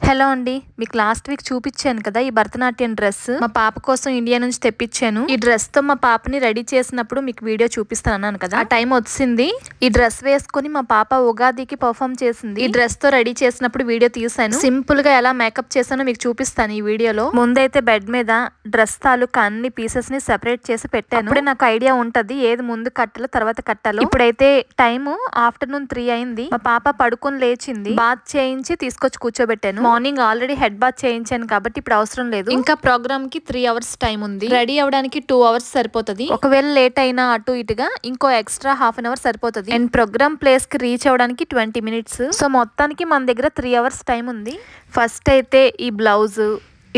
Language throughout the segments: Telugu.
హలో అండి, మీకు లాస్ట్ వీక్ చూపించాను కదా ఈ భరతనాట్యం డ్రెస్ మా పాప కోసం ఇండియా నుంచి తెప్పించాను. ఈ డ్రెస్ తో మా పాపని రెడీ చేసినప్పుడు మీకు వీడియో చూపిస్తాను అన్నాను కదా, ఆ టైం వచ్చింది. ఈ డ్రెస్ వేసుకుని మా పాప ఉగాదికి పర్ఫామ్ చేసింది. ఈ డ్రెస్ తో రెడీ చేసినప్పుడు వీడియో తీసాను. సింపుల్ గా ఎలా మేకప్ చేసానో మీకు చూపిస్తాను ఈ వీడియోలో. ముందైతే బెడ్ మీద డ్రెస్ తాలూకా అన్ని పీసెస్ ని సెపరేట్ చేసి పెట్టాను. అప్పుడే నాకు ఐడియా ఉంటది ఏది ముందు కట్టాలో తర్వాత కట్టాలో. ఇప్పుడైతే టైం ఆఫ్టర్నూన్ 3 అయింది. మా పాప పడుకొని లేచింది. బాత్ చేయించి తీసుకొచ్చి కూర్చోబెట్టాను. మార్నింగ్ ఆల్రెడీ హెడ్ బాత్ చేయించాను కాబట్టి ఇప్పుడు అవసరం లేదు. ఇంకా ప్రోగ్రామ్ కి 3 అవర్స్ టైం ఉంది. రెడీ అవడానికి 2 అవర్స్ సరిపోతుంది. ఒకవేళ లేట్ అయినా అటు ఇటుగా ఇంకో ఎక్స్ట్రా హాఫ్ అన్ అవర్ సరిపోతుంది. అండ్ ప్రోగ్రామ్ ప్లేస్ కి రీచ్ అవడానికి 20 మినిట్స్. సో మొత్తానికి మన దగ్గర 3 అవర్స్ టైం ఉంది. ఫస్ట్ అయితే ఈ బ్లౌజ్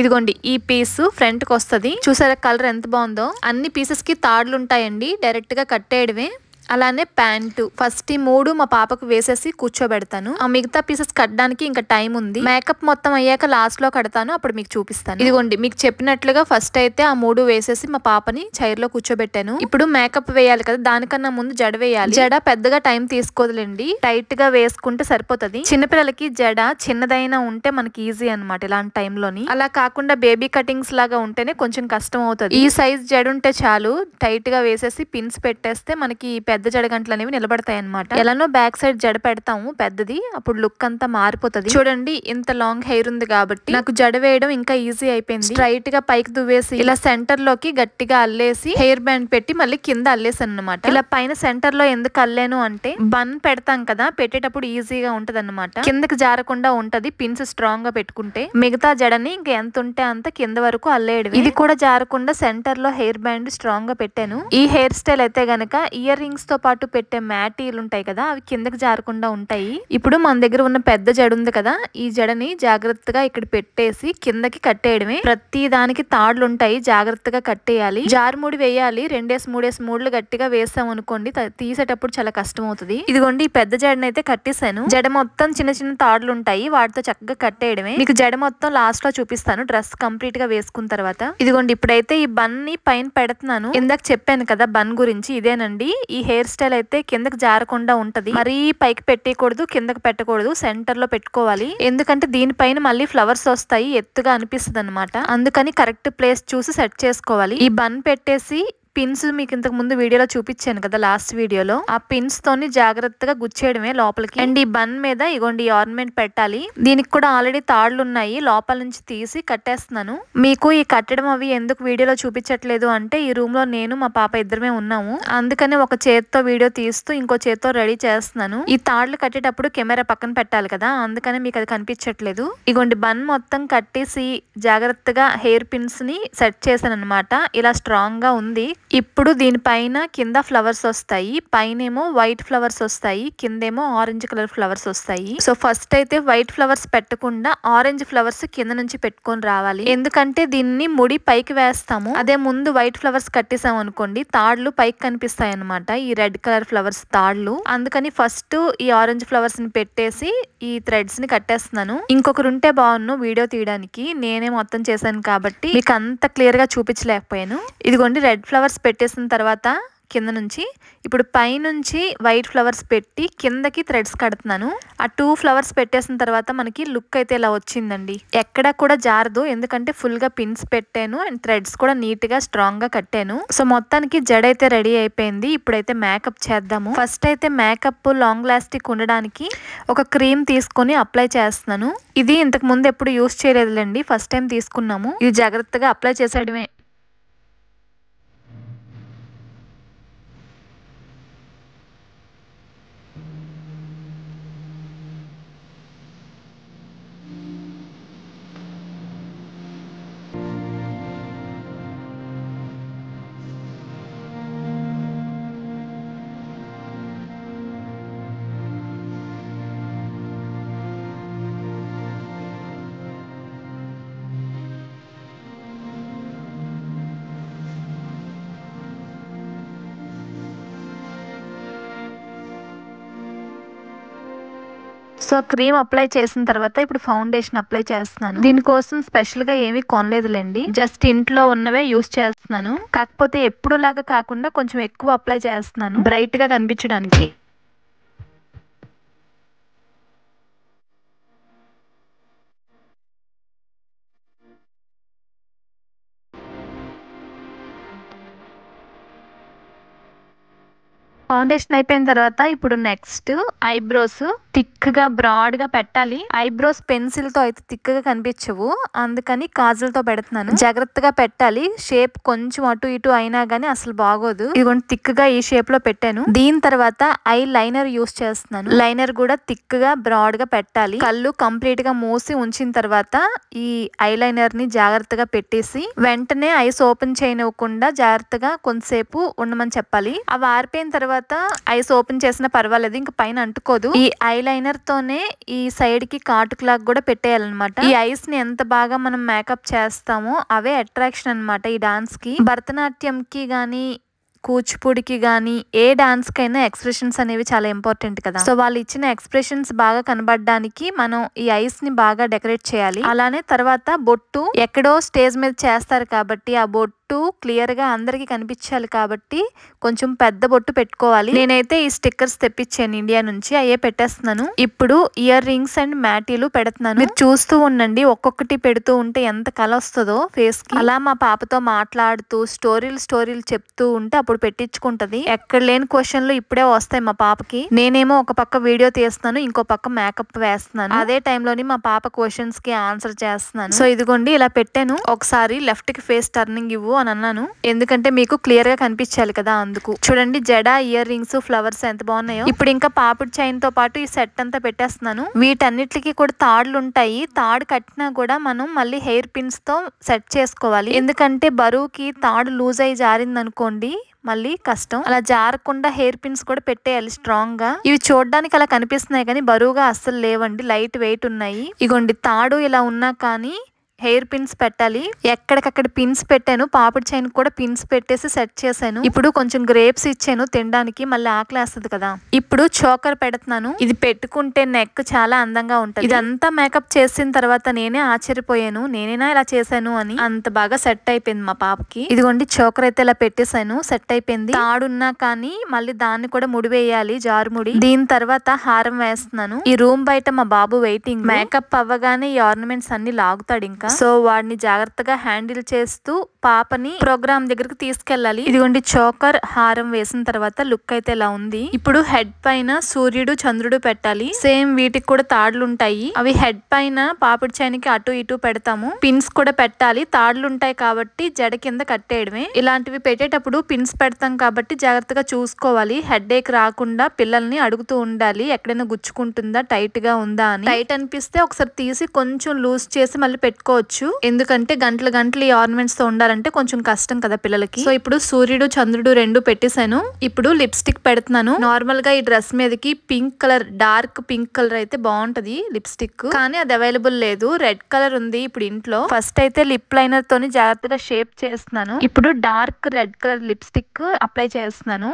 ఇదిగోండి, ఈ పీస్ ఫ్రంట్ కి వస్తుంది. చూసారా కలర్ ఎంత బాగుందో. అన్ని పీసెస్ కి తాడులు ఉంటాయండి, డైరెక్ట్ గా కట్టేయడమే. అలానే ప్యాంటు ఫస్ట్ ఈ 3 మా పాపకు వేసేసి కూర్చోబెడతాను. ఆ మిగతా పీసెస్ కట్టడానికి ఇంకా టైం ఉంది. మేకప్ మొత్తం అయ్యాక లాస్ట్ లో కడతాను, అప్పుడు మీకు చూపిస్తాను. ఇదిగోండి, మీకు చెప్పినట్లుగా ఫస్ట్ అయితే ఆ 3 వేసేసి మా పాపని చైర్ లో కూర్చోబెట్టాను. ఇప్పుడు మేకప్ వేయాలి కదా, దానికన్నా ముందు జడ వేయాలి. జడ పెద్దగా టైం తీసుకోదులేండి, టైట్ గా వేసుకుంటే సరిపోతుంది. చిన్నపిల్లలకి జడ చిన్నదైనా ఉంటే మనకి ఈజీ అనమాట ఇలాంటి టైంలోని. అలా కాకుండా బేబీ కటింగ్స్ లాగా ఉంటేనే కొంచెం కష్టం అవుతుంది. ఈ సైజ్ జడ ఉంటే చాలు, టైట్ గా వేసేసి పిన్స్ పెట్టేస్తే మనకి పెద్ద జడగంటలు అనేవి నిలబడతాయి అనమాట. ఎలానో బ్యాక్ సైడ్ జడ పెడతాము పెద్దది, అప్పుడు లుక్ అంతా మారిపోతుంది. చూడండి ఇంత లాంగ్ హెయిర్ ఉంది కాబట్టి నాకు జడ వేయడం ఇంకా ఈజీ అయిపోయింది. స్ట్రైట్ గా పైకి దువ్వేసి ఇలా సెంటర్ లోకి గట్టిగా అల్లేసి హెయిర్ బ్యాండ్ పెట్టి మళ్ళీ కింద అల్లేసాను అనమాట. ఇలా పైన సెంటర్ లో ఎందుకు అల్లేను అంటే బన్ పెడతాం కదా, పెట్టేటప్పుడు ఈజీగా ఉంటది అనమాట. కిందకి జారకుండా ఉంటది పిన్స్ స్ట్రాంగ్ గా పెట్టుకుంటే. మిగతా జడని ఇంకా ఎంత ఉంటే అంత కింద వరకు అల్లేయడం. ఇది కూడా జారకుండా సెంటర్ లో హెయిర్ బ్యాండ్ స్ట్రాంగ్ గా పెట్టాను. ఈ హెయిర్ స్టైల్ అయితే గనక ఇయర్ రింగ్స్ తో పాటు పెట్టే మ్యాటీలు ఉంటాయి కదా, అవి కిందకి జారకుండా ఉంటాయి. ఇప్పుడు మన దగ్గర ఉన్న పెద్ద జడ ఉంది కదా, ఈ జడని జాగ్రత్తగా ఇక్కడ పెట్టేసి కిందకి కట్టేయడమే. ప్రతి దానికి తాడులు ఉంటాయి, జాగ్రత్తగా కట్టేయాలి. జారుముడి వేయాలి. 2-3 మూడులు గట్టిగా వేసాం అనుకోండి, తీసేటప్పుడు చాలా కష్టం అవుతుంది. ఇదిగోండి ఈ పెద్ద జడని అయితే కట్టేశాను. జడ మొత్తం చిన్న చిన్న తాడులు ఉంటాయి, వాటితో చక్కగా కట్టేయడమే. మీకు జడ మొత్తం లాస్ట్ లో చూపిస్తాను డ్రెస్ కంప్లీట్ గా వేసుకున్న తర్వాత. ఇదిగోండి ఇప్పుడైతే ఈ బన్ ని పైన పెడుతున్నాను. ఇందాక చెప్పాను కదా బన్ గురించి, ఇదేనండి. ఈ హెయిర్ స్టైల్ అయితే కిందకి జారకుండా ఉంటది. మరీ పైకి పెట్టకూడదు, కిందకి పెట్టకూడదు, సెంటర్ లో పెట్టుకోవాలి. ఎందుకంటే దీనిపైన మళ్ళీ ఫ్లవర్స్ వస్తాయి, ఎత్తుగా అనిపిస్తుంది అనమాట. అందుకని కరెక్ట్ ప్లేస్ చూసి సెట్ చేసుకోవాలి. ఈ బన్ పెట్టేసి పిన్స్ మీకు ఇంతకు ముందు వీడియోలో చూపించాను కదా లాస్ట్ వీడియోలో, ఆ పిన్స్ తోని జాగ్రత్తగా గుచ్చేయడమే లోపలికి. అండ్ ఈ బన్ మీద ఇగోండి ఈ ఆర్నమెంట్ పెట్టాలి. దీనికి కూడా ఆల్రెడీ తాళ్లు ఉన్నాయి, లోపల నుంచి తీసి కట్టేస్తున్నాను. మీకు ఈ కట్టడం అవి ఎందుకు వీడియోలో చూపించట్లేదు అంటే ఈ రూమ్ లో నేను మా పాప ఇద్దరమే ఉన్నాము, అందుకని ఒక చేత్తో వీడియో తీస్తూ ఇంకో చేత్తో రెడీ చేస్తున్నాను. ఈ తాళ్లు కట్టేటప్పుడు కెమెరా పక్కన పెట్టాలి కదా, అందుకని మీకు అది కనిపించట్లేదు. ఇగోండి బన్ మొత్తం కట్టేసి జాగ్రత్తగా హెయిర్ పిన్స్ ని సెట్ చేశాను అనమాట. ఇలా స్ట్రాంగ్ గా ఉంది. ఇప్పుడు దీనిపైన కింద ఫ్లవర్స్ వస్తాయి, పైనేమో వైట్ ఫ్లవర్స్ వస్తాయి, కిందేమో ఆరెంజ్ కలర్ ఫ్లవర్స్ వస్తాయి. సో ఫస్ట్ అయితే వైట్ ఫ్లవర్స్ పెట్టకుండా ఆరెంజ్ ఫ్లవర్స్ కింద నుంచి పెట్టుకొని రావాలి. ఎందుకంటే దీన్ని ముడి పైకి వేస్తాము, అదే ముందు వైట్ ఫ్లవర్స్ కట్టేసాం అనుకోండి తాళ్లు పైకి కనిపిస్తాయి అనమాట, ఈ రెడ్ కలర్ ఫ్లవర్స్ తాళ్లు. అందుకని ఫస్ట్ ఈ ఆరెంజ్ ఫ్లవర్స్ ని పెట్టేసి ఈ థ్రెడ్స్ ని కట్టేస్తున్నాను. ఇంకొకరు ఉంటే బాగున్ను వీడియో తీయడానికి, నేనే మొత్తం చేశాను కాబట్టి మీకు అంత క్లియర్ గా చూపించలేకపోయాను. ఇదిగోండి రెడ్ ఫ్లవర్స్ పెట్టేసిన తర్వాత కింద నుంచి ఇప్పుడు పైనుంచి వైట్ ఫ్లవర్స్ పెట్టి కిందకి థ్రెడ్స్ కడుతున్నాను. ఆ 2 ఫ్లవర్స్ పెట్టేసిన తర్వాత మనకి లుక్ అయితే ఇలా వచ్చిందండి. ఎక్కడ కూడా జారదు, ఎందుకంటే ఫుల్ గా పిన్స్ పెట్టాను అండ్ థ్రెడ్స్ కూడా నీట్ గా స్ట్రాంగ్ గా కట్టాను. సో మొత్తానికి జడ అయితే రెడీ అయిపోయింది. ఇప్పుడైతే మేకప్ చేద్దాము. ఫస్ట్ అయితే మేకప్ లాంగ్ లాస్టిక్ ఉండడానికి ఒక క్రీమ్ తీసుకొని అప్లై చేస్తున్నాను. ఇది ఇంతకు ముందు ఎప్పుడు యూస్ చేయలేదులేండి, ఫస్ట్ టైం తీసుకున్నాము. ఇది జాగ్రత్తగా అప్లై చేసేయడమే. సో క్రీమ్ అప్లై చేసిన తర్వాత ఇప్పుడు ఫౌండేషన్ అప్లై చేస్తున్నాను. దీనికోసం స్పెషల్ గా ఏమీ కొనలేదులేండి, జస్ట్ ఇంట్లో ఉన్నవే యూస్ చేస్తున్నాను. కాకపోతే ఎప్పుడు లాగా కాకుండా కొంచెం ఎక్కువ అప్లై చేస్తున్నాను బ్రైట్ గా కనిపించడానికి. ఫౌండేషన్ అయిపోయిన తర్వాత ఇప్పుడు నెక్స్ట్ ఐబ్రోస్ థిక్ గా బ్రాడ్ గా పెట్టాలి. ఐబ్రోస్ పెన్సిల్ తో అయితే థిక్ గా కనిపించవు, అందుకని కాజల్ తో పెడుతున్నాను. జాగ్రత్తగా పెట్టాలి, షేప్ కొంచెం అటు ఇటు అయినా గానీ అసలు బాగోదు. ఇదిగోండి థిక్ గా ఈ షేప్ లో పెట్టాను. దీని తర్వాత ఐ లైనర్ యూస్ చేస్తున్నాను. లైనర్ కూడా థిక్ గా బ్రాడ్ గా పెట్టాలి. కళ్ళు కంప్లీట్ గా మూసి ఉంచిన తర్వాత ఈ ఐ లైనర్ ని జాగ్రత్తగా పెట్టేసి వెంటనే ఐస్ ఓపెన్ చేయనివ్వకుండా జాగ్రత్తగా కొంతసేపు ఉండమని చెప్పాలి. అవి ఆరిపోయిన తర్వాత ఐస్ ఓపెన్ చేసినా పర్వాలేదు, ఇంకా పైన అంటుకోదు. ఈ ఐ లైనర్ తోనే ఈ సైడ్ కి కాటుకు లాగా కూడా పెట్టేయాలన్నమాట. ఈ ఐస్ ని ఎంత బాగా మనం మేకప్ చేస్తామో అవే అట్రాక్షన్ అన్నమాట ఈ డాన్స్ కి. భరతనాట్యం కి గానీ కూచిపూడికి గానీ ఏ డాన్స్ కైనా ఎక్స్ప్రెషన్స్ అనేవి చాలా ఇంపార్టెంట్ కదా. సో వాళ్ళు ఇచ్చిన ఎక్స్ప్రెషన్స్ బాగా కనబడడానికి మనం ఈ ఐస్ ని బాగా డెకరేట్ చేయాలి. అలానే తర్వాత బొట్టు ఎక్కడో స్టేజ్ మీద చేస్తారు కాబట్టి ఆ బొట్టు క్లియర్ గా అందరికి కనిపించాలి కాబట్టి కొంచెం పెద్ద బొట్టు పెట్టుకోవాలి. నేనైతే ఈ స్టిక్కర్స్ తెప్పించాను ఇండియా నుంచి, అయ్యే పెట్టేస్తున్నాను. ఇప్పుడు ఇయర్ రింగ్స్ అండ్ మ్యాటీలు పెడుతున్నాను. మీరు చూస్తూ ఉండండి, ఒక్కొక్కటి పెడుతూ ఉంటే ఎంత కళ వస్తుందో ఫేస్ కి. అలా మా పాపతో మాట్లాడుతూ స్టోరీలు చెప్తూ ఉంటే అప్పుడు పెట్టించుకుంటది. ఎక్కడ లేని క్వశ్చన్లు ఇప్పుడే వస్తాయి మా పాపకి. నేనేమో ఒక పక్క వీడియో తీస్తున్నాను, ఇంకో పక్క మేకప్ వేస్తున్నాను. అదే టైంలోని మా పాప క్వశ్చన్స్ కి ఆన్సర్ చేస్తున్నాను. సో ఇదిగోండి ఇలా పెట్టాను. ఒకసారి లెఫ్ట్ కి ఫేస్ టర్నింగ్ ఇవ్వు అని అన్నాను, ఎందుకంటే మీకు క్లియర్ గా కనిపించాలి కదా అందుకు. చూడండి జడ, ఇయర్ రింగ్స్, ఫ్లవర్స్ ఎంత బాగున్నాయో. ఇప్పుడు ఇంకా పాపిడి చైన్ తో పాటు ఈ సెట్ అంతా పెట్టేస్తున్నాను. వీటన్నిటికి కూడా తాడులు ఉంటాయి. తాడు కట్టినా కూడా మనం మళ్ళీ హెయిర్ పిన్స్ తో సెట్ చేసుకోవాలి, ఎందుకంటే బరువుకి తాడు లూజ్ అయి జారింది అనుకోండి మళ్ళీ కష్టం. అలా జారకుండా హెయిర్ పిన్స్ కూడా పెట్టేయాలి స్ట్రాంగ్ గా. ఇవి చూడడానికి అలా కనిపిస్తున్నాయి కానీ బరువుగా అస్సలు లేవండి, లైట్ వెయిట్ ఉన్నాయి. ఇగోండి తాడు ఇలా ఉన్నా కానీ హెయిర్ పిన్స్ పెట్టాలి. ఎక్కడికక్కడ పిన్స్ పెట్టాను, పాపిడి చైన్ కూడా పిన్స్ పెట్టేసి సెట్ చేశాను. ఇప్పుడు కొంచెం గ్రేప్స్ ఇచ్చాను తినడానికి, మళ్ళీ ఆకలేస్తుంది కదా. ఇప్పుడు చోకర్ పెడుతున్నాను. ఇది పెట్టుకుంటే నెక్ చాలా అందంగా ఉంటుంది. ఇదంతా మేకప్ చేసిన తర్వాత నేనే ఆశ్చర్యపోయాను, నేనేనా ఇలా చేశాను అని. అంత బాగా సెట్ అయిపోయింది మా పాపకి. ఇదిగోండి చోకర్ అయితే ఇలా పెట్టేశాను, సెట్ అయిపోయింది. తాడున్నా కానీ మళ్ళీ దాన్ని కూడా ముడి వేయాలి, జారుముడి. దీని తర్వాత హారం వేస్తున్నాను. ఈ రూమ్ బయట మా బాబు వెయిటింగ్. మేకప్ అవ్వగానే ఈ ఆర్నమెంట్స్ అన్ని లాగుతాడు ఇంకా. సో వాడిని జాగ్రత్తగా హ్యాండిల్ చేస్తూ పాపని ప్రోగ్రామ్ దగ్గరికి తీసుకెళ్ళాలి. ఇదిగోండి చోకర్, హారం వేసిన తర్వాత లుక్ అయితే ఇలా ఉంది. ఇప్పుడు హెడ్ పైన సూర్యుడు, చంద్రుడు పెట్టాలి. సేమ్ వీటికి కూడా తాడులు ఉంటాయి. అవి హెడ్ పైన పాపిడి చైన్కి అటు ఇటు పెడతాము. పిన్స్ కూడా పెట్టాలి, తాడులు ఉంటాయి కాబట్టి జడ కింద కట్టేయడమే. ఇలాంటివి పెట్టేటప్పుడు పిన్స్ పెడతాం కాబట్టి జాగ్రత్తగా చూసుకోవాలి, హెడ్ ఏక్ రాకుండా పిల్లల్ని అడుగుతూ ఉండాలి ఎక్కడైనా గుచ్చుకుంటుందా, టైట్ గా ఉందా అని. టైట్ అనిపిస్తే ఒకసారి తీసి కొంచెం లూజ్ చేసి మళ్ళీ పెట్టుకోవచ్చు, ఎందుకంటే గంటలు ఈ ఆర్నమెంట్స్ తో ఉండాలంటే కొంచెం కష్టం కదా పిల్లలకి. సో ఇప్పుడు సూర్యుడు, చంద్రుడు రెండు పెట్టేశాను. ఇప్పుడు లిప్స్టిక్ పెడుతున్నాను. నార్మల్ గా ఈ డ్రెస్ మీదకి pink colour, dark pink colour అయితే బాగుంటది లిప్స్టిక్, కానీ అది అవైలబుల్ లేదు. రెడ్ కలర్ ఉంది ఇప్పుడు ఇంట్లో. ఫస్ట్ అయితే లిప్ లైనర్ తోని జాగ్రత్తగా షేప్ చేస్తున్నాను. ఇప్పుడు dark red colour lipstick apply చేస్తున్నాను.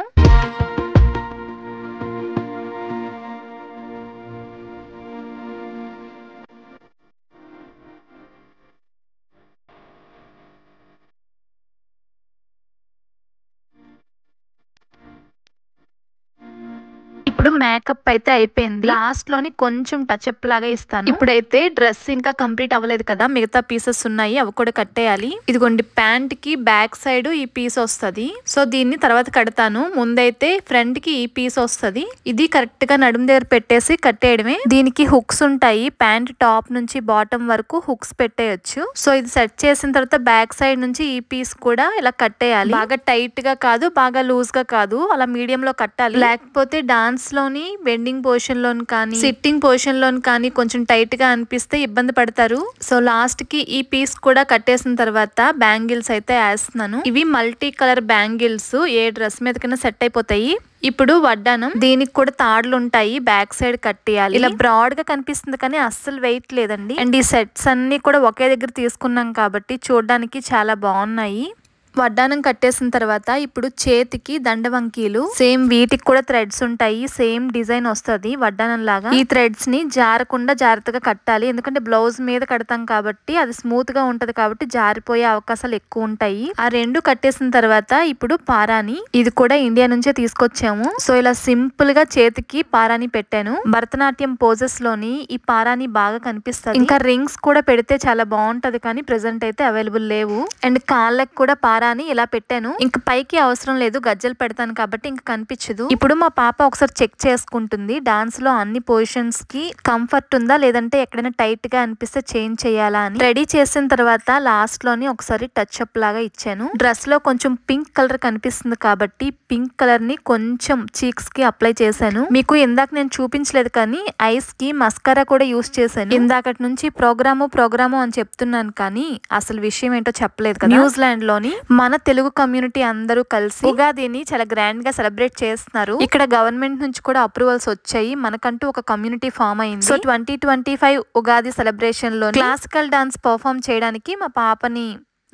ఇప్పుడు మేకప్ అయితే అయిపోయింది. లాస్ట్ లోని కొంచెం టచ్అప్ లాగా ఇస్తాను. ఇప్పుడైతే డ్రెస్ ఇంకా కంప్లీట్ అవ్వలేదు కదా, మిగతా పీసెస్ ఉన్నాయి, అవి కూడా కట్టేయాలి. ఇదిగోండి ప్యాంట్ కి బ్యాక్ సైడ్ ఈ పీస్ వస్తుంది. సో దీన్ని తర్వాత కడతాను. ముందైతే ఫ్రంట్ కి ఈ పీస్ వస్తుంది. ఇది కరెక్ట్ గా నడుము దగ్గర పెట్టేసి కట్టేయడమే. దీనికి హుక్స్ ఉంటాయి, ప్యాంట్ టాప్ నుంచి బాటమ్ వరకు హుక్స్ పెట్టేయచ్చు. సో ఇది సెట్ చేసిన తర్వాత బ్యాక్ సైడ్ నుంచి ఈ పీస్ కూడా ఇలా కట్టేయాలి. బాగా టైట్ గా కాదు, బాగా లూజ్ గా కాదు, అలా మీడియం లో కట్టాలి. లేకపోతే డాన్స్ లోని బెండింగ్ పొజిషన్ లోని కానీ సిట్టింగ్ పొజిషన్ లోని కానీ కొంచెం టైట్ గా అనిపిస్తే ఇబ్బంది పడతారు. సో లాస్ట్ కి ఈ పీస్ కూడా కట్టేసిన తర్వాత బ్యాంగిల్స్ అయితే వేస్తున్నాను. ఇవి మల్టీ కలర్ బ్యాంగిల్స్, ఏ డ్రెస్ మీదకైనా సెట్ అయిపోతాయి. ఇప్పుడు వడ్డానం, దీనికి కూడా తాడులు ఉంటాయి, బ్యాక్ సైడ్ కట్టేయాలి. ఇలా బ్రాడ్ గా కనిపిస్తుంది కానీ అస్సలు వెయిట్ లేదండి. అండ్ ఈ సెట్స్ అన్ని కూడా ఒకే దగ్గర తీసుకున్నాం కాబట్టి చూడడానికి చాలా బాగున్నాయి. వడ్డానం కట్టేసిన తర్వాత ఇప్పుడు చేతికి దండవంకీలు, సేమ్ వీటికి కూడా థ్రెడ్స్ ఉంటాయి, సేమ్ డిజైన్ వస్తుంది వడ్డానం లాగా. ఈ థ్రెడ్స్ ని జారకుండా జాగ్రత్తగా కట్టాలి, ఎందుకంటే బ్లౌజ్ మీద కడతాం కాబట్టి అది స్మూత్ గా ఉంటది కాబట్టి జారిపోయే అవకాశాలు ఎక్కువ ఉంటాయి. ఆ రెండు కట్టేసిన తర్వాత ఇప్పుడు పారాని, ఇది కూడా ఇండియా నుంచే తీసుకొచ్చాము. సో ఇలా సింపుల్ గా చేతికి పారాని పెట్టాను. భరతనాట్యం పోజెస్ లోని ఈ పారాని బాగా కనిపిస్తుంది. ఇంకా రింగ్స్ కూడా పెడితే చాలా బాగుంటది కానీ ప్రెసెంట్ అయితే అవైలబుల్ లేవు. అండ్ కాళ్ళకి కూడా పారా అలా అని ఇలా పెట్టాను. ఇంక పైకి అవసరం లేదు, గజ్జలు పెడతాను కాబట్టి ఇంక కనిపించదు. ఇప్పుడు మా పాప ఒకసారి చెక్ చేసుకుంటుంది డాన్స్ లో అన్ని పొజిషన్స్ కి కంఫర్ట్ ఉందా లేదంటే ఎక్కడైనా టైట్ గా అనిపిస్తే చేంజ్ చేయాలా అని. రెడీ చేసిన తర్వాత లాస్ట్ లోని ఒకసారి టచ్ అప్ లాగా ఇచ్చాను. డ్రెస్ లో కొంచెం పింక్ కలర్ కనిపిస్తుంది కాబట్టి పింక్ కలర్ ని కొంచెం చీక్స్ కి అప్లై చేశాను. మీకు ఇందాక నేను చూపించలేదు కానీ ఐస్ కి మస్కారా కూడా యూస్ చేశాను. ఇందాకటి నుంచి ప్రోగ్రాము అని చెప్తున్నాను కానీ అసలు విషయం ఏంటో చెప్పలేదు కదా. న్యూజిలాండ్ లోని మన తెలుగు కమ్యూనిటీ అందరూ కలిసి ఉగాదిని చాలా గ్రాండ్ గా సెలబ్రేట్ చేస్తున్నారు. ఇక్కడ గవర్నమెంట్ నుంచి కూడా అప్రూవల్స్ వచ్చాయి. మనకంటూ ఒక కమ్యూనిటీ ఫామ్ అయింది. సో 2025 ఉగాది సెలబ్రేషన్ లో క్లాసికల్ డాన్స్ పర్ఫామ్ చేయడానికి మా పాపని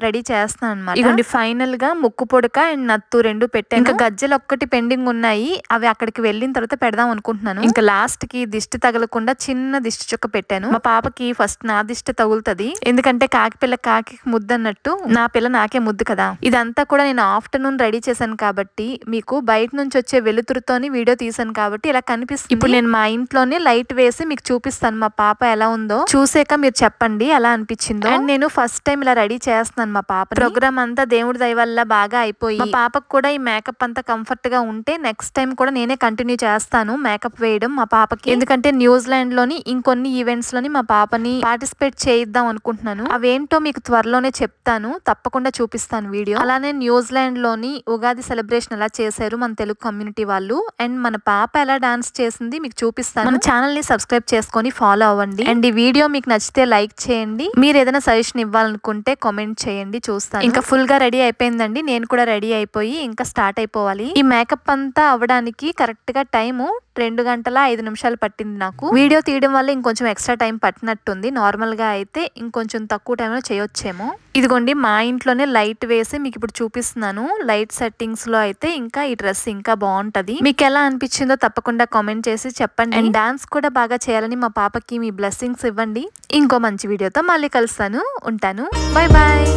రెడీ చేస్తున్నాను అనమాట. ఇదిగోండి ఫైనల్ గా ముక్కు పొడక అండ్ నత్తు రెండు పెట్టాను. ఇంకా గజ్జలు ఒక్కటి పెండింగ్ ఉన్నాయి, అవి అక్కడికి వెళ్ళిన తర్వాత పెడదాం అనుకుంటున్నాను. ఇంకా లాస్ట్ కి దిష్టి తగలకుండా చిన్న దిష్టి చుక్క పెట్టాను. మా పాపకి ఫస్ట్ నా దిష్టి తగులుతుంది, ఎందుకంటే కాకి పిల్ల కాకి ముద్దు అన్నట్టు నా పిల్ల నాకే ముద్దు కదా. ఇదంతా కూడా నేను ఆఫ్టర్నూన్ రెడీ చేశాను కాబట్టి మీకు బయట నుంచి వచ్చే వెలుతురుతోని వీడియో తీసాను కాబట్టి ఇలా కనిపిస్తుంది. ఇప్పుడు నేను మా ఇంట్లోనే లైట్ వేసి మీకు చూపిస్తాను మా పాప ఎలా ఉందో. చూసాక మీరు చెప్పండి ఎలా అనిపించిందో. అండ్ నేను ఫస్ట్ టైం ఇలా రెడీ చేస్తున్నాను మా పాప. ప్రోగ్రామ్ అంతా దేవుడి దయ వల్ల బాగా అయిపోయి మా పాపకు కూడా ఈ మేకప్ అంతా కంఫర్ట్ గా ఉంటే నెక్స్ట్ టైం కూడా నేనే కంటిన్యూ చేస్తాను మేకప్ వేయడం మా పాపకి. ఎందుకంటే న్యూజిలాండ్ లోని ఇంకొన్ని ఈవెంట్స్ లోని మా పాపని పార్టిసిపేట్ చేయిద్దాం అనుకుంటున్నాను. అవేంటో మీకు త్వరలోనే చెప్తాను, తప్పకుండా చూపిస్తాను వీడియో. అలానే న్యూజిలాండ్ లోని ఉగాది సెలబ్రేషన్ ఎలా చేశారు మన తెలుగు కమ్యూనిటీ వాళ్ళు, అండ్ మన పాప ఎలా డాన్స్ చేసింది మీకు చూపిస్తాను. మన ఛానల్ ని సబ్స్క్రైబ్ చేసుకొని ఫాలో అవ్వండి. అండ్ ఈ వీడియో మీకు నచ్చితే లైక్ చేయండి. మీరు ఏదైనా సజెషన్ ఇవ్వాలనుకుంటే కామెంట్ చేయండి, చూస్తాను. ఇంకా ఫుల్ గా రెడీ అయిపోయిందండి, నేను కూడా రెడీ అయిపోయి ఇంకా స్టార్ట్ అయిపోవాలి. ఈ మేకప్ అంతా అవ్వడానికి కరెక్ట్ గా టైము 2 గంటల 5 నిమిషాలు పట్టింది నాకు. వీడియో తీయడం వల్ల ఇంకొంచెం ఎక్స్ట్రా టైం పట్టినట్టుంది. నార్మల్ గా అయితే ఇంకొంచెం తక్కువ టైంలో చేయొచ్చేమో. ఇదిగోండి మా ఇంట్లోనే లైట్ వేసి మీకు ఇప్పుడు చూపిస్తున్నాను. లైట్ సెట్టింగ్స్ లో అయితే ఇంకా ఈ డ్రెస్ ఇంకా బాగుంటది. మీకు ఎలా అనిపించిందో తప్పకుండా కామెంట్ చేసి చెప్పండి. అండ్ డాన్స్ కూడా బాగా చేయాలని మా పాపకి మీ బ్లెస్సింగ్స్ ఇవ్వండి. ఇంకో మంచి వీడియోతో మళ్ళీ కలుస్తాను. ఉంటాను. Bye bye.